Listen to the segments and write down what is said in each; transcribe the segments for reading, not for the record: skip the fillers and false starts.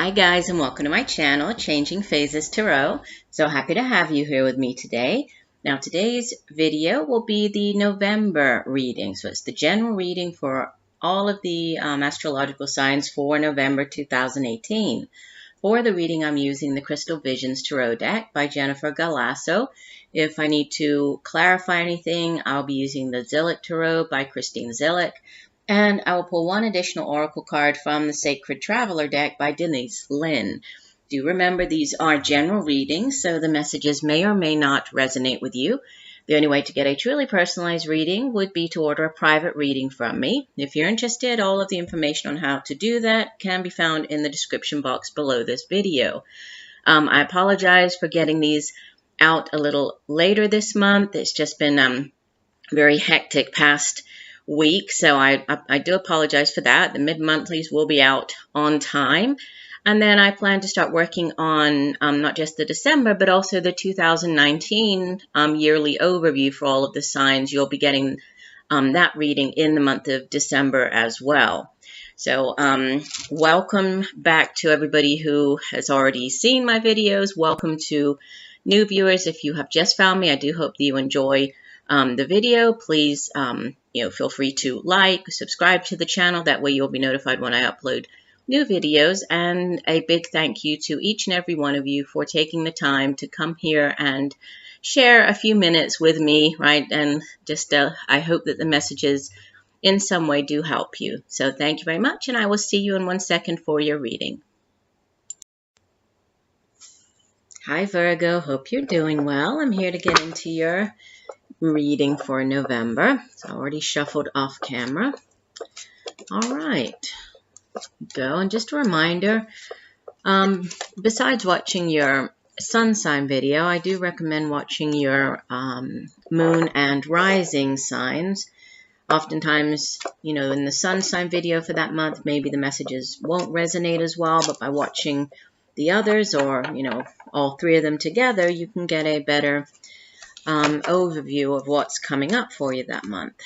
Hi guys, and welcome to my channel, Changing Phases Tarot. So happy to have you here with me today. Now today's video will be the November reading. So it's the general reading for all of the astrological signs for November 2018. For the reading, I'm using the Crystal Visions Tarot deck by Jennifer Galasso. If I need to clarify anything, I'll be using the Zillich Tarot by Christine Zillich. And I will pull one additional oracle card from the Sacred Traveler deck by Denise, Linn. Do remember these are general readings, so the messages may or may not resonate with you. The only way to get a truly personalized reading would be to order a private reading from me. If you're interested, all of the information on how to do that can be found in the description box below this video. I apologize for getting these out a little later this month. It's just been very hectic past week, so I do apologize for that. The mid-monthlies will be out on time, and then I plan to start working on not just the December but also the 2019 yearly overview for all of the signs. You'll be getting that reading in the month of December as well. So welcome back to everybody who has already seen my videos. Welcome to new viewers. If you have just found me, I do hope that you enjoy the video. Please feel free to like, subscribe to the channel. That way you'll be notified when I upload new videos. And a big thank you to each and every one of you for taking the time to come here and share a few minutes with me, right? And just I hope that the messages in some way do help you. So thank you very much, and I will see you in 1 second for your reading. Hi Virgo, hope you're doing well. I'm here to get into your reading for November. It's already shuffled off camera. All right, go. And just a reminder, besides watching your sun sign video, I do recommend watching your moon and rising signs. Oftentimes, in the sun sign video for that month, maybe the messages won't resonate as well, but by watching the others, or all three of them together, you can get a better overview of what's coming up for you that month.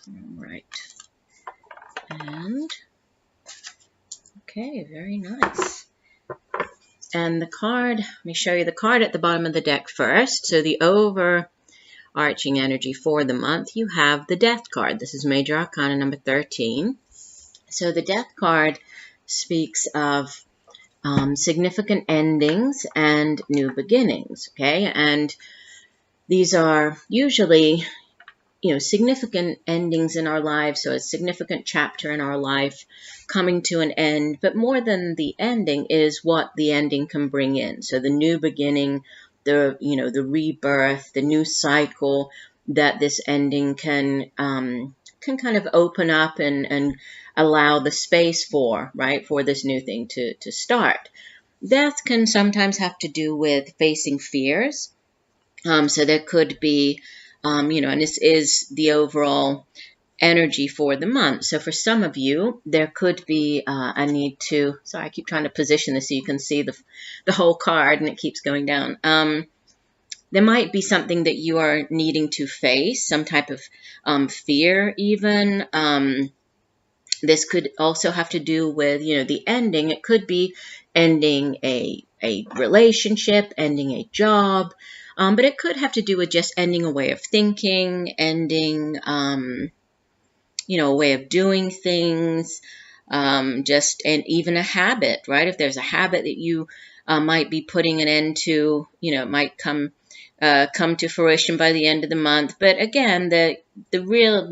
All right. And okay, very nice. And the card, let me show you the card at the bottom of the deck first. So the overarching energy for the month, you have the Death card. This is Major Arcana number 13. So the Death card speaks of significant endings and new beginnings, okay? And these are usually, significant endings in our lives, so a significant chapter in our life coming to an end. But more than the ending is what the ending can bring in. So the new beginning, the rebirth, the new cycle that this ending can kind of open up and allow the space for, right, for this new thing to start. Death can sometimes have to do with facing fears. So there could be, and this is the overall energy for the month. So for some of you, there could be a need to, sorry, I keep trying to position this so you can see the whole card and it keeps going down. There might be something that you are needing to face, some type of fear even. This could also have to do with, the ending. It could be ending a relationship, ending a job. But it could have to do with just ending a way of thinking, ending, a way of doing things, and even a habit, right? If there's a habit that you might be putting an end to, it might come to fruition by the end of the month. But again, the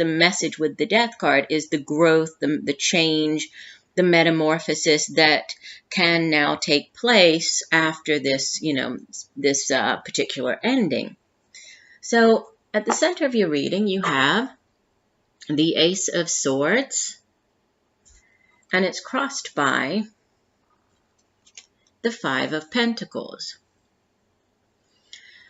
message with the Death card is the growth, the change, the metamorphosis that can now take place after this, this particular ending. So at the center of your reading, you have the Ace of Swords, and it's crossed by the Five of Pentacles.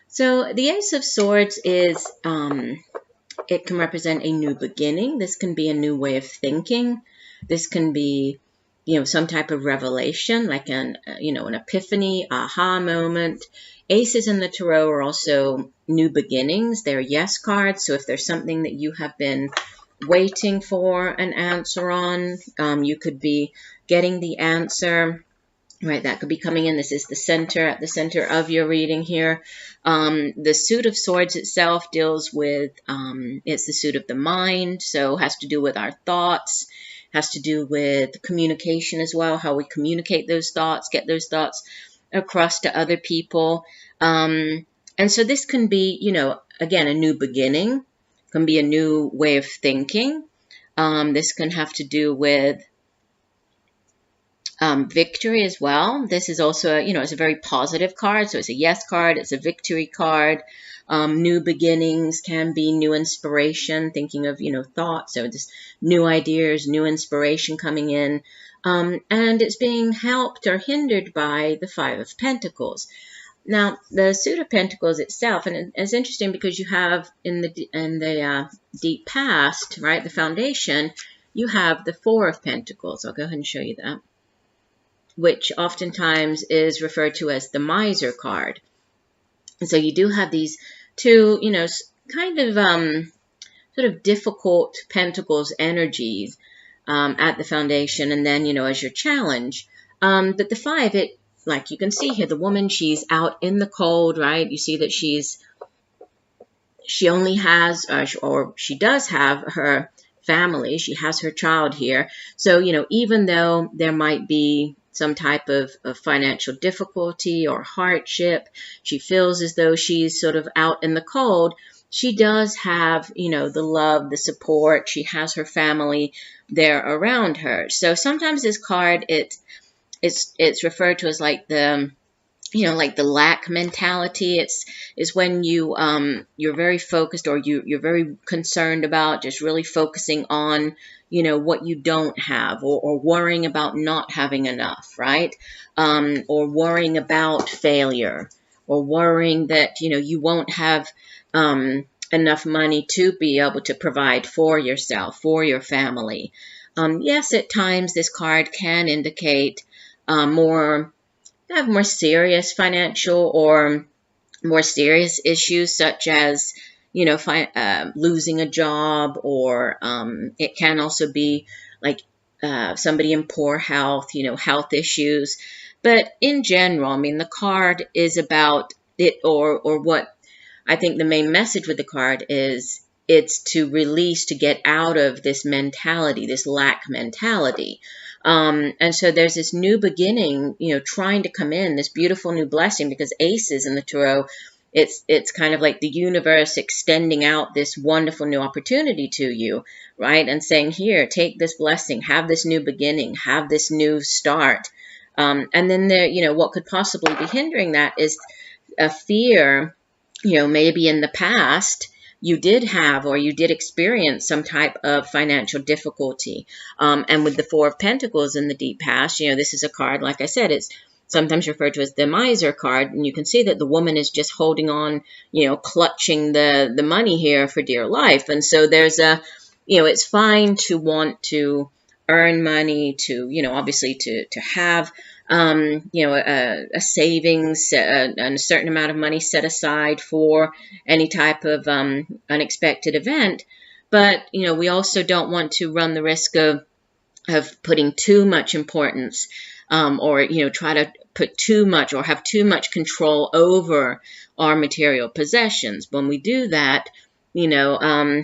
So the Ace of Swords is, it can represent a new beginning. This can be a new way of thinking. This can be, some type of revelation, like an epiphany, aha moment. Aces in the tarot are also new beginnings. They're yes cards. So if there's something that you have been waiting for an answer on, you could be getting the answer right? That could be coming in. This is the center, at the center of your reading here. The suit of swords itself deals with, it's the suit of the mind, so has to do with our thoughts, has to do with communication as well, how we communicate those thoughts, get those thoughts across to other people. And so this can be, you know, again, a new beginning, can be a new way of thinking. This can have to do with victory as well. This is also, you know, it's a very positive card. So it's a yes card. It's a victory card. New beginnings can be new inspiration, thinking of, you know, thoughts. So just new ideas, new inspiration coming in. And it's being helped or hindered by the Five of Pentacles. Now, the suit of Pentacles itself, and it's interesting because you have in the deep past, right, the foundation, you have the Four of Pentacles. I'll go ahead and show you that, which oftentimes is referred to as the miser card. And so you do have these two, you know, kind of sort of difficult pentacles energies at the foundation, and then, you know, as your challenge. But the five, it, like you can see here, the woman, she's out in the cold, right? You see that she only has, or she does have her family. She has her child here. So, you know, even though there might be some type of financial difficulty or hardship, she feels as though she's sort of out in the cold. She does have, you know, the love, the support. She has her family there around her. So sometimes this card, it's referred to as like the, you know, like the lack mentality. It's when you're very focused, or you're very concerned about just really focusing on, you know, what you don't have, or worrying about not having enough, right? Or worrying about failure, or worrying that, you know, you won't have enough money to be able to provide for yourself, for your family. Yes, at times this card can indicate more serious financial or more serious issues, such as, you know, losing a job, or it can also be like somebody in poor health, you know, health issues. But in general, I mean, the card is about it, or what I think the main message with the card is, it's to release, to get out of this mentality, this lack mentality. And so there's this new beginning, you know, trying to come in, this beautiful new blessing, because aces in the tarot, it's kind of like the universe extending out this wonderful new opportunity to you, right? And saying, here, take this blessing, have this new beginning, have this new start. And then there, you know, what could possibly be hindering that is a fear, you know, maybe in the past you did have, or you did experience some type of financial difficulty. And with the Four of Pentacles in the deep past, you know, this is a card, like I said, it's sometimes referred to as the miser card. And you can see that the woman is just holding on, you know, clutching the money here for dear life. And so there's a, you know, it's fine to want to earn money, to, you know, obviously to have, you know, a savings, a certain amount of money set aside for any type of unexpected event. But, you know, we also don't want to run the risk of putting too much importance, or, you know, try to put too much or have too much control over our material possessions. When we do that, you know,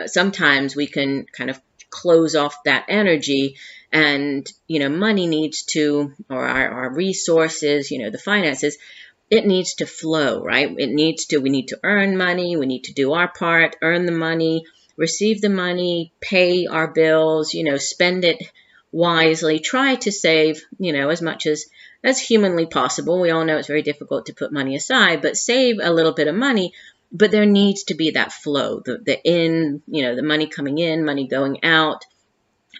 sometimes we can kind of close off that energy. And, you know, money needs to, or our resources, you know, the finances, it needs to flow, right? We need to earn money. We need to do our part, earn the money, receive the money, pay our bills, you know, spend it wisely, try to save, you know, as much as humanly possible. We all know it's very difficult to put money aside, but save a little bit of money. But there needs to be that flow, you know, the money coming in, money going out.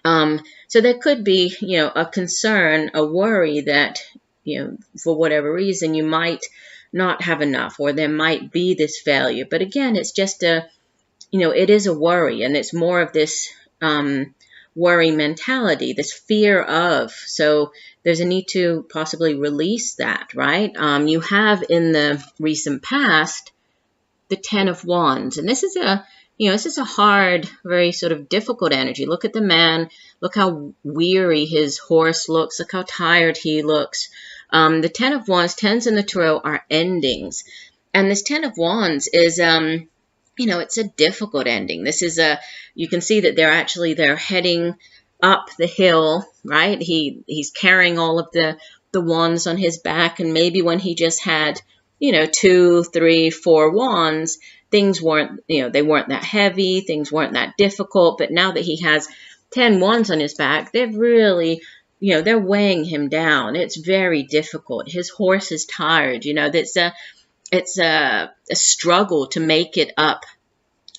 So there could be, you know, a concern, a worry that, you know, for whatever reason, you might not have enough, or there might be this failure. But again, it's just you know, it is a worry, and it's more of this worry mentality, this fear of. So there's a need to possibly release that, right? You have in the recent past the Ten of Wands, and this is a this is a hard, very sort of difficult energy. Look at the man. Look how weary his horse looks. Look how tired he looks. The Ten of Wands, tens in the Tarot are endings. And this Ten of Wands is, it's a difficult ending. This is you can see that they're heading up the hill, right? He's carrying all of the wands on his back, and maybe when he just had, 2, 3, 4 wands, things weren't, they weren't that heavy, things weren't that difficult, but now that he has 10 wands on his back, they've really, they're weighing him down. It's very difficult. His horse is tired, it's a struggle to make it up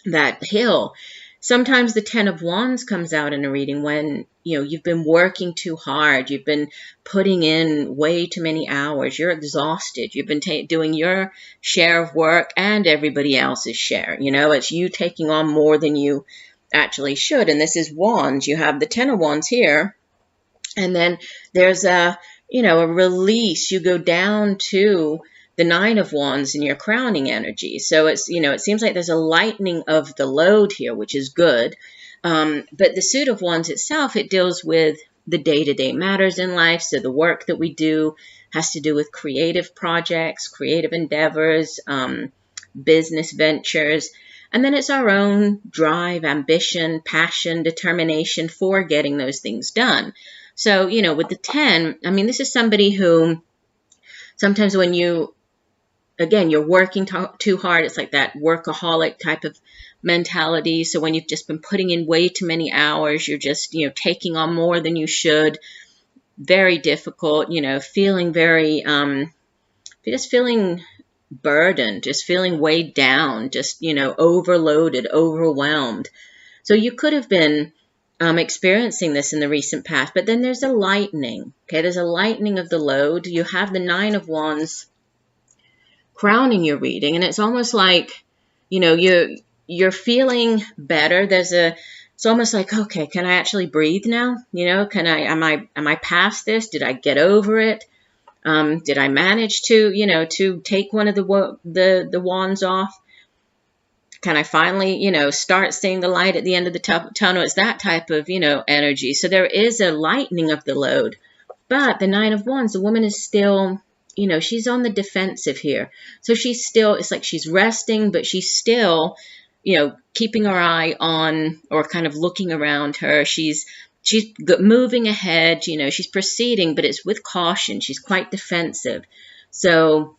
that hill. Sometimes the Ten of Wands comes out in a reading when, you've been working too hard. You've been putting in way too many hours. You're exhausted. You've been doing your share of work and everybody else's share. It's you taking on more than you actually should. And this is Wands. You have the Ten of Wands here. And then there's a release. You go down to the Nine of Wands in your crowning energy. So it's, it seems like there's a lightening of the load here, which is good. But the Suit of Wands itself, it deals with the day-to-day matters in life. So the work that we do has to do with creative projects, creative endeavors, business ventures. And then it's our own drive, ambition, passion, determination for getting those things done. So, with the 10, this is somebody who sometimes when you're working too hard. It's like that workaholic type of mentality. So when you've just been putting in way too many hours, you're just, taking on more than you should. Very difficult, feeling very, just feeling burdened, just feeling weighed down, just, overloaded, overwhelmed. So you could have been experiencing this in the recent past, but then there's a lightening. Okay, there's a lightening of the load. You have the Nine of Wands crowning your reading, and it's almost like, you're feeling better. It's almost like, okay, can I actually breathe now? Am I past this? Did I get over it? Did I manage to take one of the wands off? Can I finally, start seeing the light at the end of the tunnel? It's that type of, energy. So there is a lightening of the load. But the Nine of Wands, the woman is still, she's on the defensive here. So it's like she's resting, but she's still, keeping her eye on or kind of looking around her. She's moving ahead, she's proceeding, but it's with caution. She's quite defensive. So,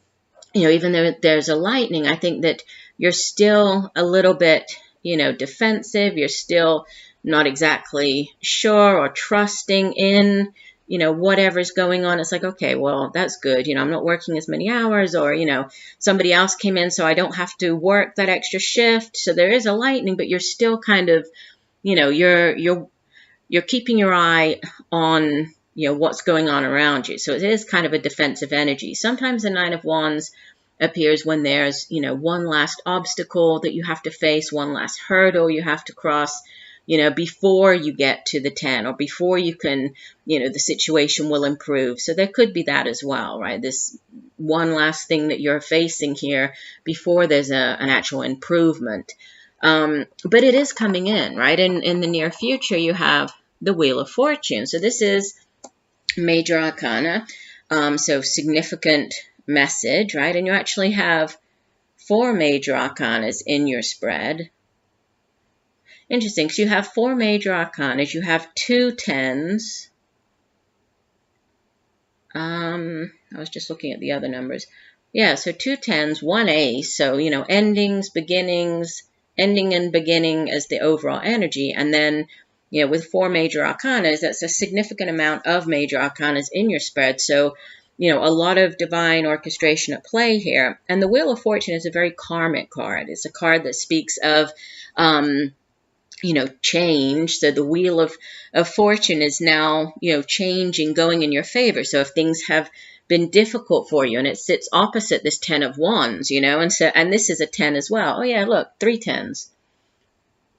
even though there's a lightening, I think that you're still a little bit, defensive. You're still not exactly sure or trusting in, whatever's going on. It's like, okay, well, that's good. I'm not working as many hours, or, somebody else came in, so I don't have to work that extra shift. So there is a lightening, but you're still kind of, you're keeping your eye on, what's going on around you. So it is kind of a defensive energy. Sometimes the Nine of Wands appears when there's, one last obstacle that you have to face, one last hurdle you have to cross, before you get to the 10, or before you can, the situation will improve. So there could be that as well, right? This one last thing that you're facing here before there's an actual improvement. But it is coming in, right? In the near future, you have the Wheel of Fortune. So this is major arcana, so significant message, right? And you actually have 4 major arcanas in your spread. Interesting. So you have 4 major arcanas. You have 2 10s. I was just looking at the other numbers. Yeah, so 2 10s, 1 ace. So, endings, beginnings, ending and beginning as the overall energy. And then, with 4 major arcanas, that's a significant amount of major arcanas in your spread. So, a lot of divine orchestration at play here. And the Wheel of Fortune is a very karmic card. It's a card that speaks of, change. So the Wheel of Fortune is now, changing, going in your favor. So if things have been difficult for you, and it sits opposite this 10 of Wands, and this is a 10 as well. Oh yeah, look, 3 10s.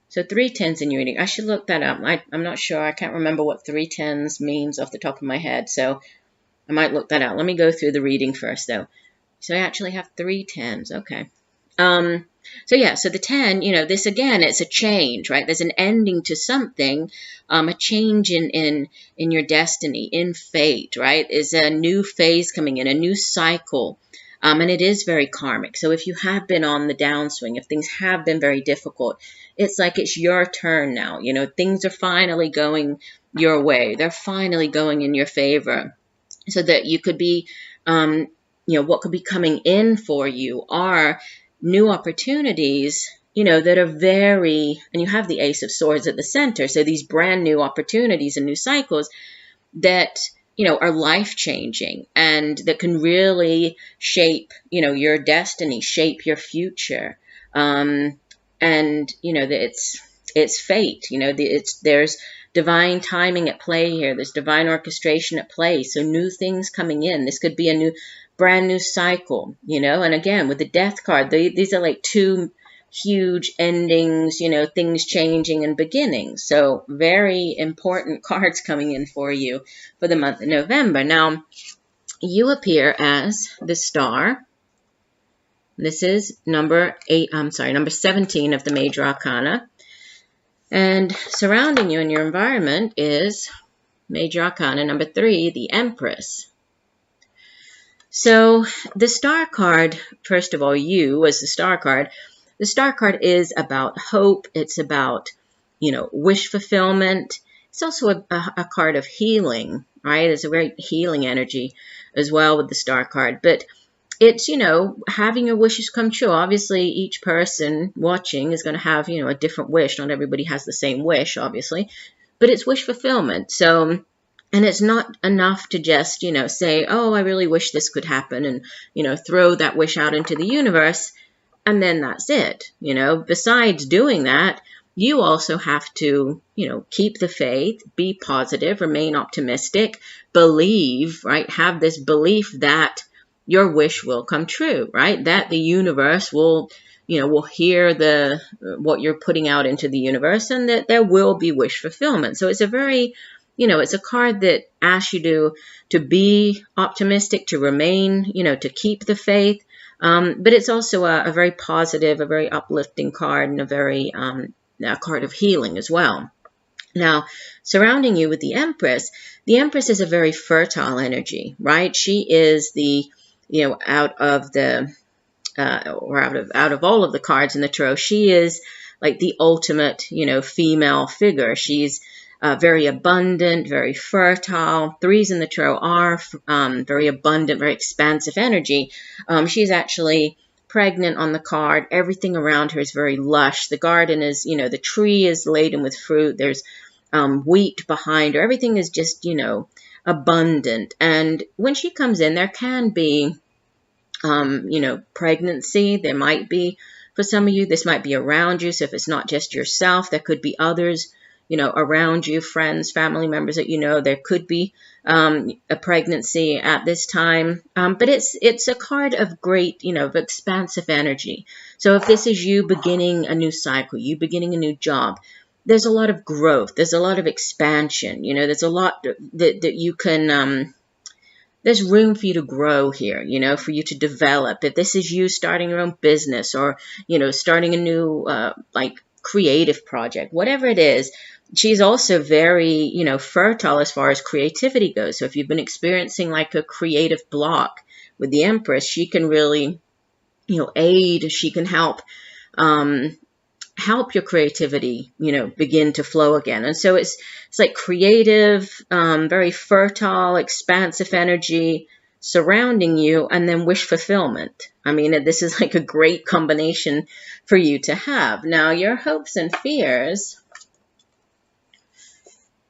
So 3 10s in your reading. I should look that up. I'm not sure. I can't remember what 3 10s means off the top of my head. So I might look that out. Let me go through the reading first, though. So I actually have 3 10s. Okay. So yeah, so the 10, this again, it's a change, right? There's an ending to something, a change in your destiny, in fate, right? Is a new phase coming in, a new cycle. And it is very karmic. So if you have been on the downswing, if things have been very difficult, it's like it's your turn now. Things are finally going your way. They're finally going in your favor. So that you could be, what could be coming in for you are new opportunities, that are very, and you have the Ace of Swords at the center. So these brand new opportunities and new cycles that, are life-changing and that can really shape, your destiny, shape your future. And, that it's fate, there's divine timing at play here. There's divine orchestration at play. So new things coming in. This could be a brand new cycle, and again, with the Death card, these are like two huge endings, things changing and beginning. So very important cards coming in for you for the month of November. Now, you appear as the Star. This is number 17 of the Major Arcana. And surrounding you in your environment is Major Arcana number 3, the Empress. So the Star card, first of all, you as the Star card, the Star card is about hope. It's about, wish fulfillment. It's also a card of healing, right? It's a very healing energy as well with the Star card. But it's, having your wishes come true. Obviously, each person watching is going to have, a different wish. Not everybody has the same wish, obviously. But it's wish fulfillment. So, and it's not enough to just, say, oh, I really wish this could happen and, throw that wish out into the universe. And then that's it. Besides doing that, you also have to, keep the faith, be positive, remain optimistic, believe, right? Have this belief that your wish will come true, right? That the universe will, will hear what you're putting out into the universe, and that there will be wish fulfillment. So it's a very, it's a card that asks you to be optimistic, to remain, to keep the faith. But it's also a very positive, a very uplifting card, and a card of healing as well. Now, surrounding you with the Empress is a very fertile energy, right? She is the, out of all of the cards in the tarot, she is like the ultimate, female figure. She's very abundant, very fertile. 3s in the tarot are very abundant, very expansive energy. She's actually pregnant on the card. Everything around her is very lush. The garden is, the tree is laden with fruit. There's wheat behind her. Everything is just, abundant. And when she comes in, there can be, pregnancy. There might be, for some of you, this might be around you. So if it's not just yourself, there could be others, around you, friends, family members that there could be a pregnancy at this time. But it's a card of great, of expansive energy. So if this is you beginning a new cycle, you beginning a new job, there's a lot of growth. There's a lot of expansion. There's a lot that you can, there's room for you to grow here, for you to develop. If this is you starting your own business or, starting a new, creative project, whatever it is. She's also very, fertile as far as creativity goes. So if you've been experiencing like a creative block with the Empress, she can really, aid. She can help your creativity, begin to flow again. And so it's like creative, very fertile, expansive energy surrounding you, and then wish fulfillment. I mean, this is like a great combination for you to have. Now, your hopes and fears.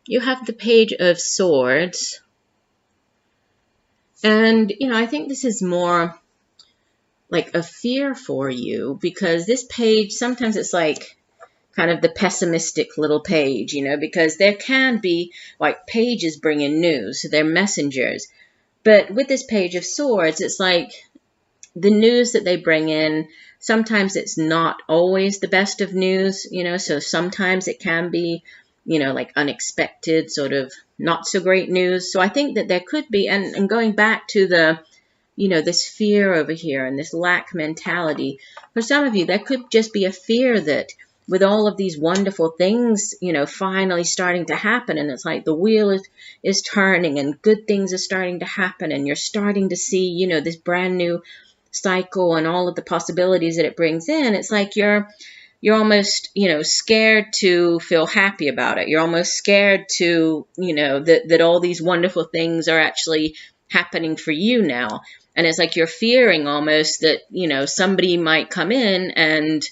You have the Page of Swords. And, I think this is more like a fear for you, because this page, sometimes it's like kind of the pessimistic little page, because there can be like pages bringing news, so they're messengers. But with this Page of Swords, it's like the news that they bring in, sometimes it's not always the best of news, so sometimes it can be, like unexpected, sort of not so great news. So I think that there could be, and going back to the this fear over here and this lack mentality. For some of you, that could just be a fear that with all of these wonderful things, finally starting to happen, and it's like the wheel is turning and good things are starting to happen, and you're starting to see, this brand new cycle and all of the possibilities that it brings in. It's like you're almost, scared to feel happy about it. You're almost scared to, that all these wonderful things are actually happening for you now. And it's like you're fearing almost that, somebody might come in and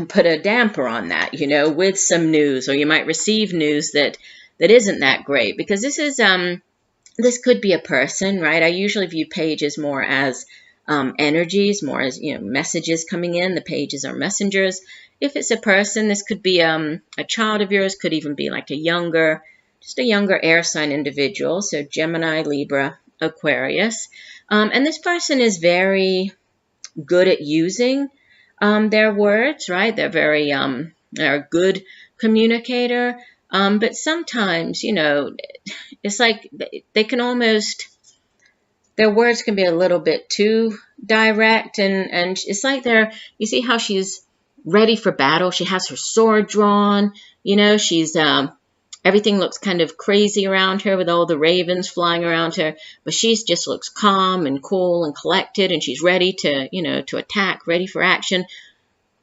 put a damper on that, with some news, or you might receive news that isn't that great, because this could be a person, right? I usually view pages more as energies, more as, messages coming in. The pages are messengers. If it's a person, this could be a child of yours, could even be like just a younger air sign individual. So Gemini, Libra, Aquarius. And this person is very good at using their words, right? They're they're a good communicator. But sometimes, it's like they can almost, their words can be a little bit too direct, and it's like you see how she's ready for battle. She has her sword drawn, she's, everything looks kind of crazy around her with all the ravens flying around her, but she just looks calm and cool and collected, and she's ready to, to attack, ready for action.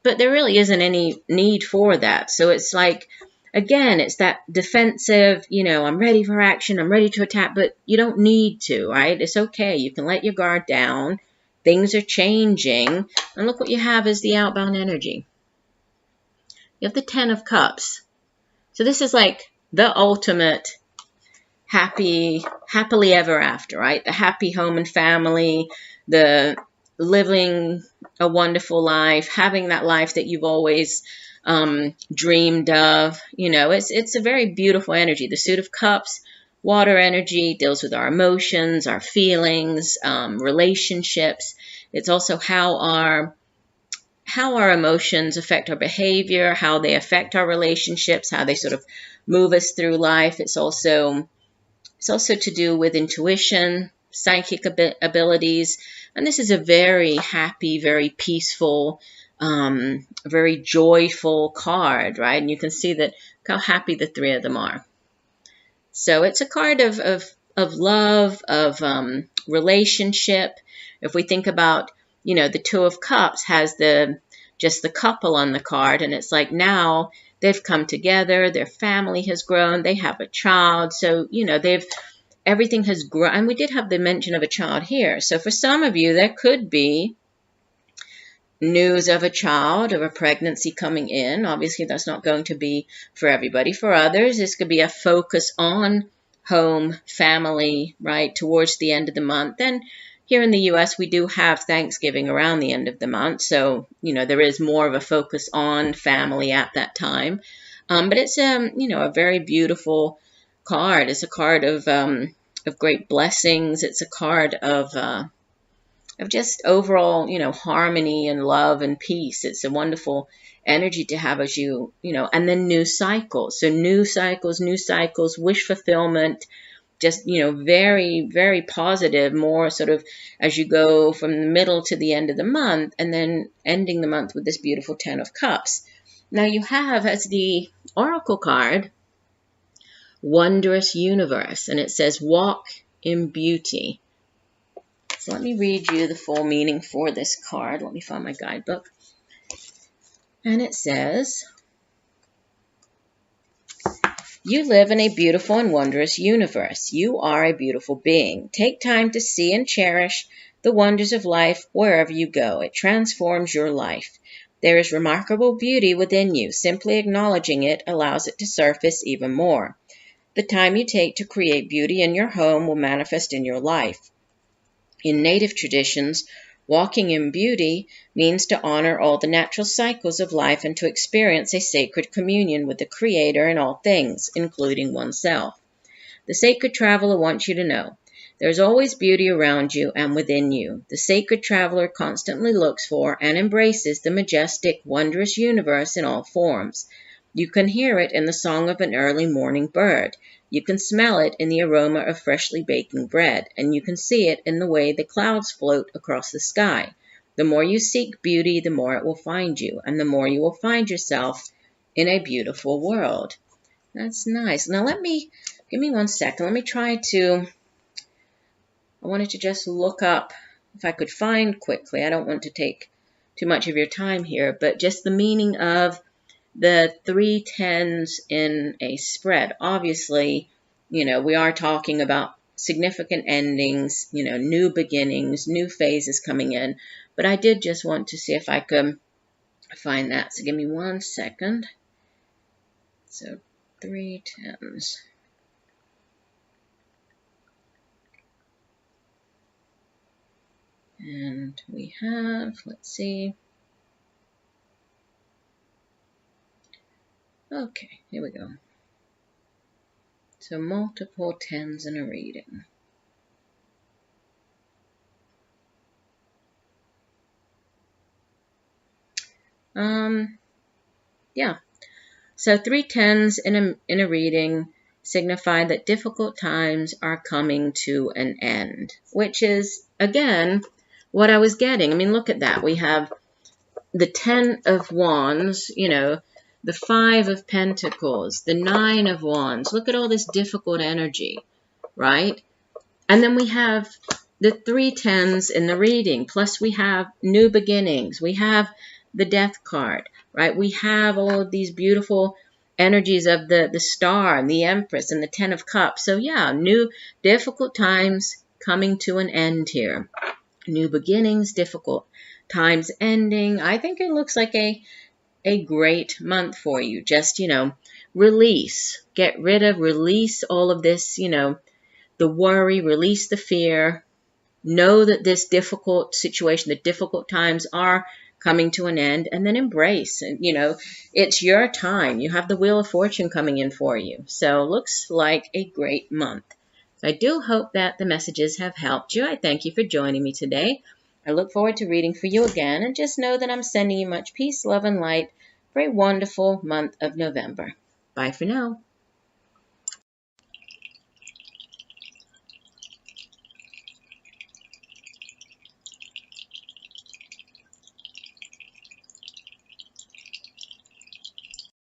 But there really isn't any need for that. So it's like, again, it's that defensive, I'm ready for action, I'm ready to attack, but you don't need to, right? It's okay. You can let your guard down. Things are changing. And look what you have is the outbound energy. You have the 10 of Cups. So this is like the ultimate happily ever after, right? The happy home and family, the living a wonderful life, having that life that you've always dreamed of. It's a very beautiful energy. The Suit of Cups, water energy, deals with our emotions, our feelings, relationships. It's also how our emotions affect our behavior, how they affect our relationships, how they sort of move us through life. It's also to do with intuition, psychic abilities. And this is a very happy, very peaceful, very joyful card, right? And you can see that how happy the three of them are. So it's a card of love, of relationship. If we think about, the Two of Cups has just the couple on the card, and it's like now they've come together, their family has grown, they have a child, so everything has grown. And we did have the mention of a child here. So for some of you, there could be news of a child, of a pregnancy coming in. Obviously, that's not going to be for everybody. For others, this could be a focus on home, family, right, towards the end of the month. And here in the U.S., we do have Thanksgiving around the end of the month. So, there is more of a focus on family at that time. But it's, a very beautiful card. It's a card of great blessings. It's a card of just overall, harmony and love and peace. It's a wonderful energy to have as and then new cycles. So new cycles, wish fulfillment, just, very, very positive, more sort of as you go from the middle to the end of the month, and then ending the month with this beautiful 10 of Cups. Now you have, as the Oracle card, Wondrous Universe, and it says walk in beauty. So let me read you the full meaning for this card. Let me find my guidebook. And it says, you live in a beautiful and wondrous universe. You are a beautiful being. Take time to see and cherish the wonders of life wherever you go. It transforms your life. There is remarkable beauty within you. Simply acknowledging it allows it to surface even more. The time you take to create beauty in your home will manifest in your life. In native traditions, walking in beauty means to honor all the natural cycles of life and to experience a sacred communion with the Creator in all things, including oneself. The sacred traveler wants you to know, there is always beauty around you and within you. The sacred traveler constantly looks for and embraces the majestic, wondrous universe in all forms. You can hear it in the song of an early morning bird. You can smell it in the aroma of freshly baking bread, and you can see it in the way the clouds float across the sky. The more you seek beauty, the more it will find you, and the more you will find yourself in a beautiful world. That's nice. Now give me 1 second. Let me try to, I wanted to just look up if I could find quickly. I don't want to take too much of your time here, but just the meaning of the 3 tens in a spread. Obviously, we are talking about significant endings, new beginnings, new phases coming in. But I did just want to see if I could find that. So give me 1 second. So 3 tens. And we have, let's see. Okay, here we go. So multiple tens in a reading. Yeah. So 3 tens in a reading signify that difficult times are coming to an end, which is, again, what I was getting. I mean, look at that. We have the 10 of Wands, the 5 of Pentacles, the 9 of Wands. Look at all this difficult energy, right? And then we have the 3 tens in the reading, plus we have new beginnings. We have the Death card, right? We have all of these beautiful energies of the Star and the Empress and the 10 of Cups. So yeah, new difficult times coming to an end here. New beginnings, difficult times ending. I think it looks like a great month for you. Just, release, get rid of, release all of this, the worry, release the fear. Know that this difficult situation, the difficult times are coming to an end, and then embrace. And, it's your time. You have the Wheel of Fortune coming in for you. So looks like a great month. I do hope that the messages have helped you. I thank you for joining me today. I look forward to reading for you again, and just know that I'm sending you much peace, love, and light for a wonderful month of November. Bye for now.